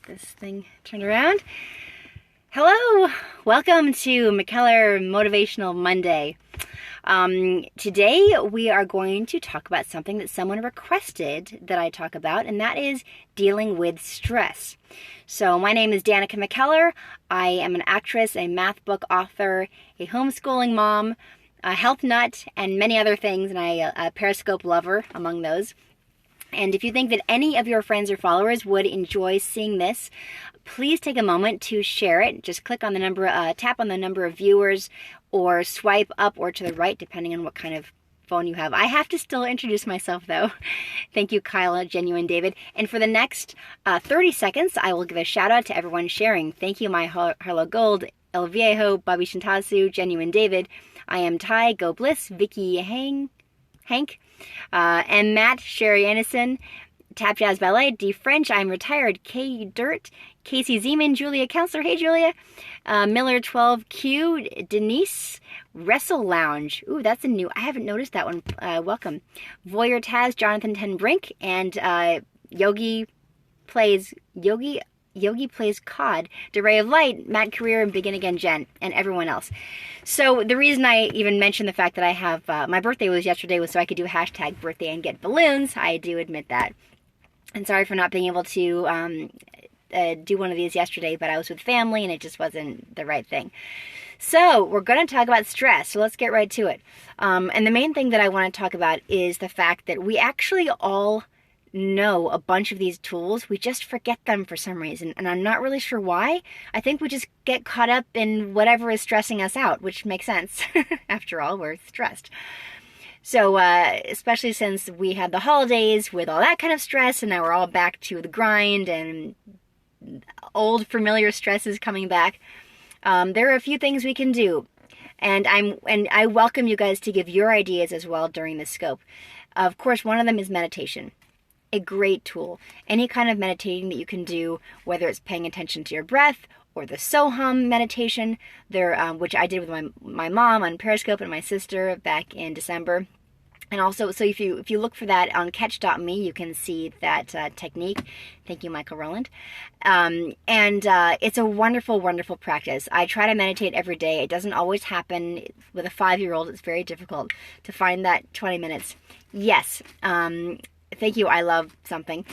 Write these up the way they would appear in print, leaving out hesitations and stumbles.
this thing turned around. Hello, welcome to McKellar Motivational Monday. Today we are going to talk about something that someone requested that I talk about, and that is dealing with stress. So my name is Danica McKellar. I am an actress, a math book author, a homeschooling mom, a health nut, and many other things, and a Periscope lover among those. And if you think that any of your friends or followers would enjoy seeing this, please take a moment to share it. Just click on the number, tap on the number of viewers, or swipe up or to the right, depending on what kind of phone you have. I have to still introduce myself, though. Thank you, Kyle, Genuine David. And for the next 30 seconds, I will give a shout out to everyone sharing. Thank you, my Harlow Gold, El Viejo, Bobby Shintasu, Genuine David. I am Ty, Go Bliss, Vicky Hank, and Matt, Sherry Anderson, Tap Jazz Ballet, D French, I'm Retired, K Dirt, Casey Zeman, Julia Counselor, hey Julia, Miller 12Q, Denise, Wrestle Lounge, ooh, that's a new, I haven't noticed that one, welcome, Voyeur Taz, Jonathan Ten Brink, and Yogi Plays COD, DeRay of Light, Matt Career, and Begin Again Jen, and everyone else. So the reason I even mentioned the fact that I have, my birthday was yesterday, was so I could do hashtag birthday and get balloons. I do admit that. And sorry for not being able to do one of these yesterday, but I was with family and it just wasn't the right thing. So we're going to talk about stress, so let's get right to it. And the main thing that I want to talk about is the fact that we actually all know a bunch of these tools. We just forget them for some reason, and I'm not really sure why. I think we just get caught up in whatever is stressing us out, which makes sense. After all, we're stressed. So especially since we had the holidays with all that kind of stress, and now we're all back to the grind and old familiar stresses coming back, there are a few things we can do, and I welcome you guys to give your ideas as well during this scope. Of course, one of them is meditation. A great tool. Any kind of meditating that you can do, whether it's paying attention to your breath or the Soham meditation, there, which I did with my mom on Periscope and my sister back in December. And also, so if you look for that on catch.me, you can see that technique. Thank you, Michael Rowland. It's a wonderful, wonderful practice. I try to meditate every day. It doesn't always happen. With a 5-year-old, it's very difficult to find that 20 minutes. Yes, thank you, I love something.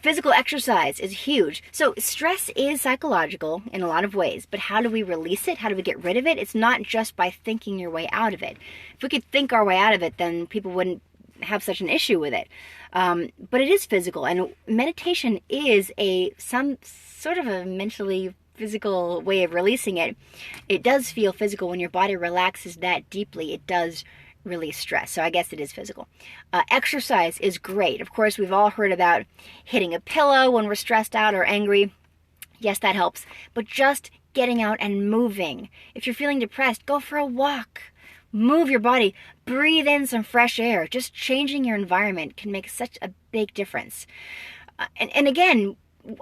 Physical exercise is huge. So stress is psychological in a lot of ways, but how do we release it? How do we get rid of it? It's not just by thinking your way out of it. If we could think our way out of it, then people wouldn't have such an issue with it. But it is physical, and meditation is some sort of a mentally physical way of releasing it. It does feel physical when your body relaxes that deeply. It does release stress. So I guess it is physical. Exercise is great. Of course, we've all heard about hitting a pillow when we're stressed out or angry. Yes, that helps. But just getting out and moving. If you're feeling depressed, go for a walk. Move your body. Breathe in some fresh air. Just changing your environment can make such a big difference. And again,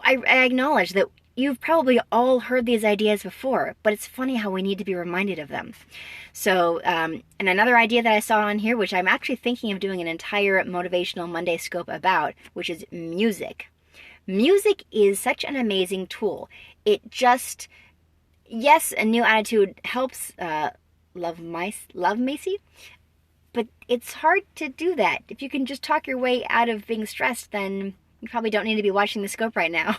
I acknowledge that you've probably all heard these ideas before, but it's funny how we need to be reminded of them. So, and another idea that I saw on here, which I'm actually thinking of doing an entire Motivational Monday scope about, which is music. Music is such an amazing tool. It just, yes, a new attitude helps love Macy, but it's hard to do that. If you can just talk your way out of being stressed, then you probably don't need to be watching the scope right now.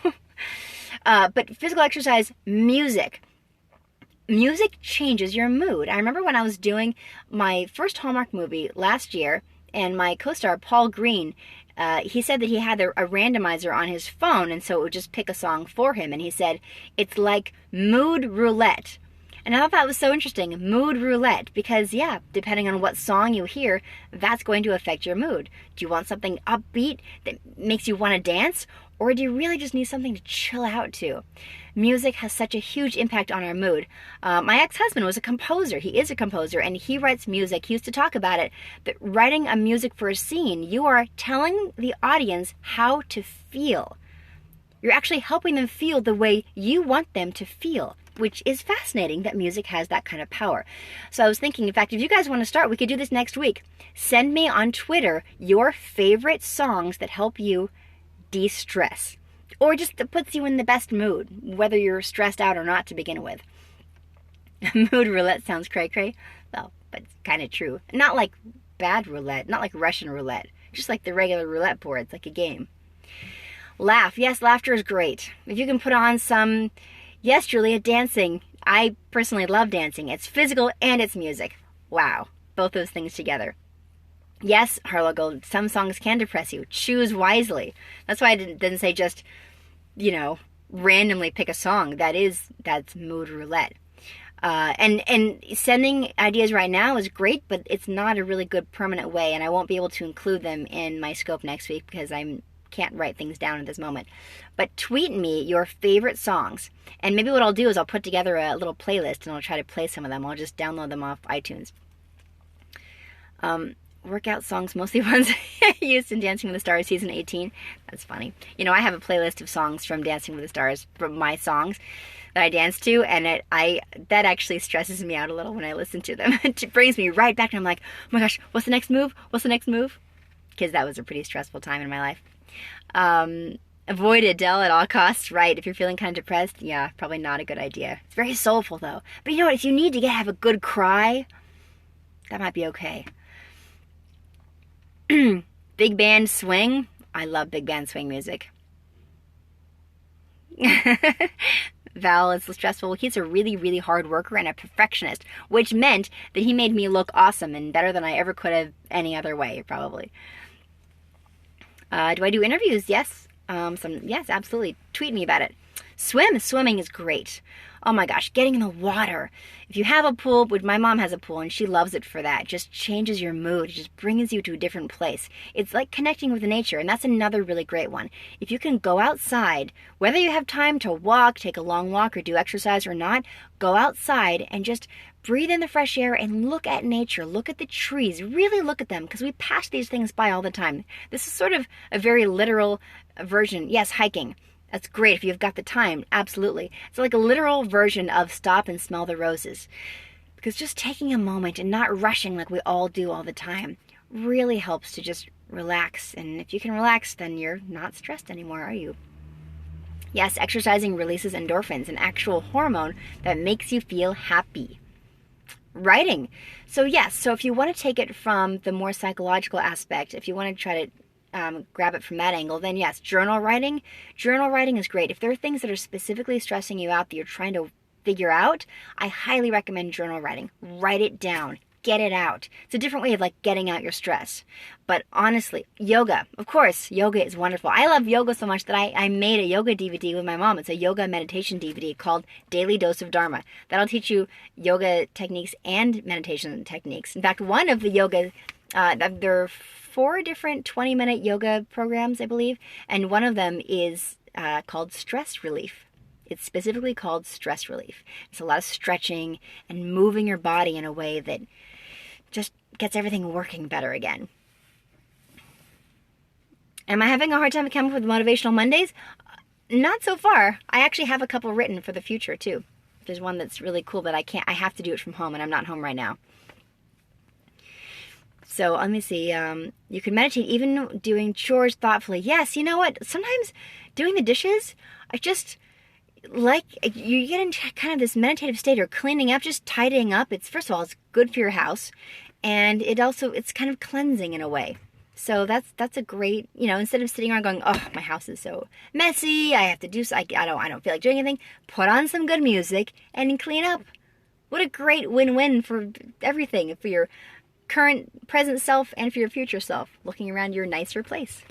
But physical exercise, music. Music changes your mood. I remember when I was doing my first Hallmark movie last year, and my co-star, Paul Green, he said that he had a randomizer on his phone, and so it would just pick a song for him. And he said, it's like mood roulette. And I thought that was so interesting, mood roulette, because yeah, depending on what song you hear, that's going to affect your mood. Do you want something upbeat that makes you want to dance? Or do you really just need something to chill out to? Music has such a huge impact on our mood. My ex-husband was a composer. He is a composer, and he writes music. He used to talk about it, that writing a music for a scene, you are telling the audience how to feel. You're actually helping them feel the way you want them to feel, which is fascinating that music has that kind of power. So I was thinking, in fact, if you guys want to start, we could do this next week. Send me on Twitter your favorite songs that help you de-stress. Or just puts you in the best mood, whether you're stressed out or not to begin with. Mood roulette sounds cray-cray. Well, but it's kind of true. Not like bad roulette, not like Russian roulette. Just like the regular roulette board. It's like a game. Laugh. Yes, laughter is great. If you can put on some... Yes, Julia, dancing. I personally love dancing. It's physical and it's music. Wow. Both those things together. Yes, Harlow Gold, some songs can depress you. Choose wisely. That's why I didn't say just, randomly pick a song. That's mood roulette. And sending ideas right now is great, but it's not a really good permanent way, and I won't be able to include them in my scope next week because I can't write things down at this moment. But tweet me your favorite songs, and maybe what I'll do is I'll put together a little playlist and I'll try to play some of them. I'll just download them off iTunes. Workout songs, mostly ones used in Dancing with the Stars season 18. That's funny. I have a playlist of songs from Dancing with the Stars, from my songs that I dance to, and that actually stresses me out a little when I listen to them. It brings me right back, and I'm like, oh my gosh, what's the next move? What's the next move? Because that was a pretty stressful time in my life. Avoid Adele at all costs, right? If you're feeling kind of depressed, yeah, probably not a good idea. It's very soulful, though. But you know what? If you need to have a good cry, that might be okay. Big band swing. I love big band swing music. Val is stressful. He's a really, really hard worker and a perfectionist, which meant that he made me look awesome and better than I ever could have any other way, probably. Do I do interviews? Yes. Yes, absolutely. Tweet me about it. Swimming is great. Oh my gosh, getting in the water. If you have a pool, which my mom has a pool and she loves it for that, it just changes your mood. It just brings you to a different place. It's like connecting with nature, and that's another really great one. If you can go outside, whether you have time to walk, take a long walk, or do exercise or not, go outside and just breathe in the fresh air and look at nature. Look at the trees. Really look at them, because we pass these things by all the time. This is sort of a very literal version. Yes, hiking. That's great if you've got the time, absolutely. It's like a literal version of stop and smell the roses. Because just taking a moment and not rushing like we all do all the time really helps to just relax. And if you can relax, then you're not stressed anymore, are you? Yes, exercising releases endorphins, an actual hormone that makes you feel happy. Writing. So yes, so if you want to take it from the more psychological aspect, if you want to try to grab it from that angle, then yes, journal writing. Journal writing is great. If there are things that are specifically stressing you out that you're trying to figure out, I highly recommend journal writing. Write it down. Get it out. It's a different way of getting out your stress. But honestly, yoga. Of course, yoga is wonderful. I love yoga so much that I made a yoga DVD with my mom. It's a yoga meditation DVD called Daily Dose of Dharma. That'll teach you yoga techniques and meditation techniques. In fact, one of the yoga, there are 4 different 20-minute yoga programs, I believe, and one of them is called stress relief. It's specifically called stress relief. It's a lot of stretching and moving your body in a way that just gets everything working better again. Am I having a hard time coming up with Motivational Mondays? Not so far. I actually have a couple written for the future, too. There's one that's really cool, but I have to do it from home, and I'm not home right now. So let me see. You can meditate even doing chores thoughtfully. Yes, you know what? Sometimes doing the dishes, I just you get into kind of this meditative state, or cleaning up, just tidying up. It's, first of all, it's good for your house, and it's kind of cleansing in a way. So that's a great, instead of sitting around going, oh, my house is so messy, I have to do so, I don't feel like doing anything. Put on some good music and clean up. What a great win-win for everything, for your current present self and for your future self, looking around your nicer place.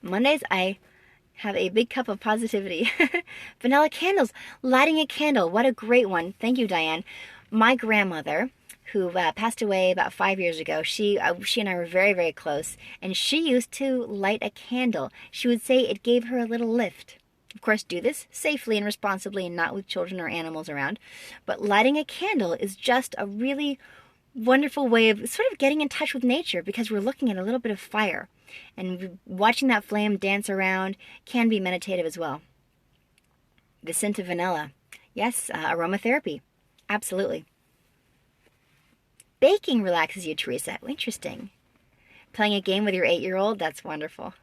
Mondays, I have a big cup of positivity. Vanilla candles, lighting a candle. What a great one. Thank you, Diane. My grandmother, who passed away about 5 years ago, she and I were very, very close, and she used to light a candle. She would say it gave her a little lift. Of course, do this safely and responsibly and not with children or animals around. But lighting a candle is just a really wonderful way of sort of getting in touch with nature, because we're looking at a little bit of fire. And watching that flame dance around can be meditative as well. The scent of vanilla. Yes, aromatherapy. Absolutely. Baking relaxes you, Teresa. Interesting. Playing a game with your 8-year-old? That's wonderful.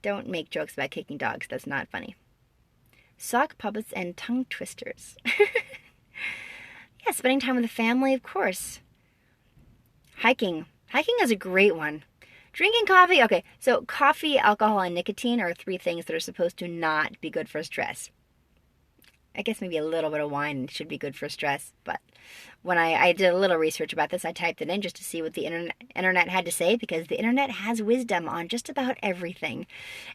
Don't make jokes about kicking dogs. That's not funny. Sock puppets and tongue twisters. Yeah, spending time with the family, of course. Hiking. Hiking is a great one. Drinking coffee. Okay, so coffee, alcohol, and nicotine are 3 things that are supposed to not be good for stress. I guess maybe a little bit of wine should be good for stress, but when I did a little research about this, I typed it in just to see what the internet had to say, because the internet has wisdom on just about everything.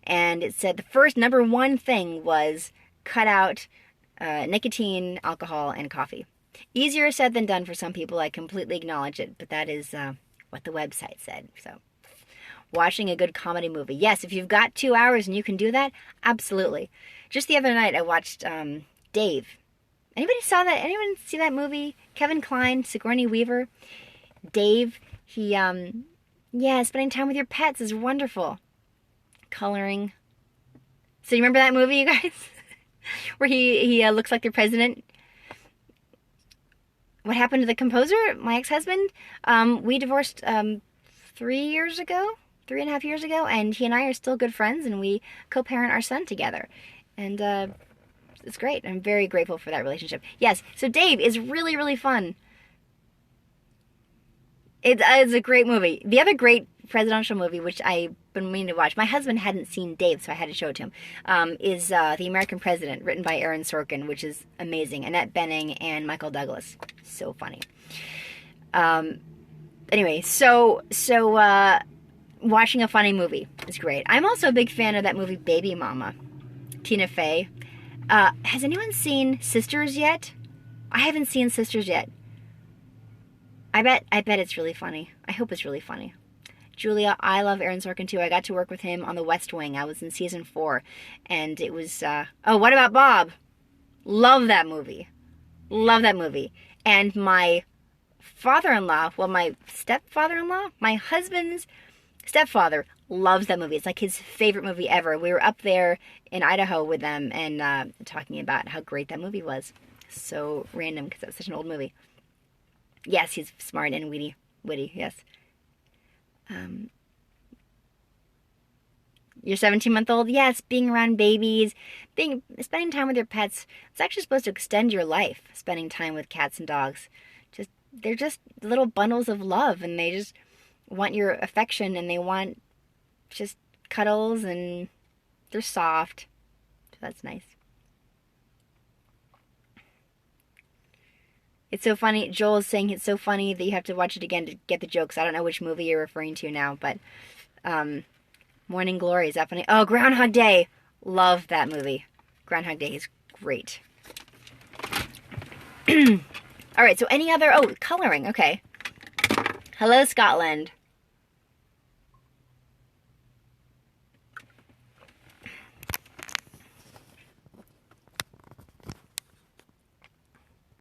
And it said the first number 1 thing was cut out nicotine, alcohol, and coffee. Easier said than done for some people. I completely acknowledge it, but that is what the website said. So, watching a good comedy movie. Yes, if you've got 2 hours and you can do that, absolutely. Just the other night, I watched Dave. Anybody saw that? Anyone see that movie? Kevin Kline, Sigourney Weaver. Dave, spending time with your pets is wonderful. Coloring. So you remember that movie, you guys? Where he looks like the president? What happened to the composer, my ex-husband? We divorced 3 years ago, 3.5 years ago, and he and I are still good friends, and we co-parent our son together. And it's great. I'm very grateful for that relationship. Yes, so Dave is really, really fun. It's a great movie. The other great presidential movie, which I've been meaning to watch, my husband hadn't seen Dave, so I had to show it to him, is The American President, written by Aaron Sorkin, which is amazing. Annette Bening and Michael Douglas. So funny. Anyway, so watching a funny movie is great. I'm also a big fan of that movie Baby Mama, Tina Fey. Has anyone seen Sisters yet? I haven't seen Sisters yet. I bet it's really funny. I hope it's really funny. Julia, I love Aaron Sorkin too. I got to work with him on The West Wing. I was in season 4, and it was, What About Bob? Love that movie. Love that movie. And my father-in-law, my stepfather-in-law, my husband's stepfather, loves that movie. It's like his favorite movie ever. We were up there in Idaho with them and talking about how great that movie was. So random, because that's such an old movie. Yes, he's smart and witty, yes. Your 17-month-old, yes, being around babies, spending time with your pets. It's actually supposed to extend your life, spending time with cats and dogs. They're just little bundles of love, and they just want your affection, and they want just cuddles, and they're soft. So that's nice. It's so funny. Joel is saying it's so funny that you have to watch it again to get the jokes. I don't know which movie you're referring to now, but Morning Glory, is that funny? Oh, Groundhog Day. Love that movie. Groundhog Day is great. All right, so any other... Oh, coloring. Okay. Hello, Scotland.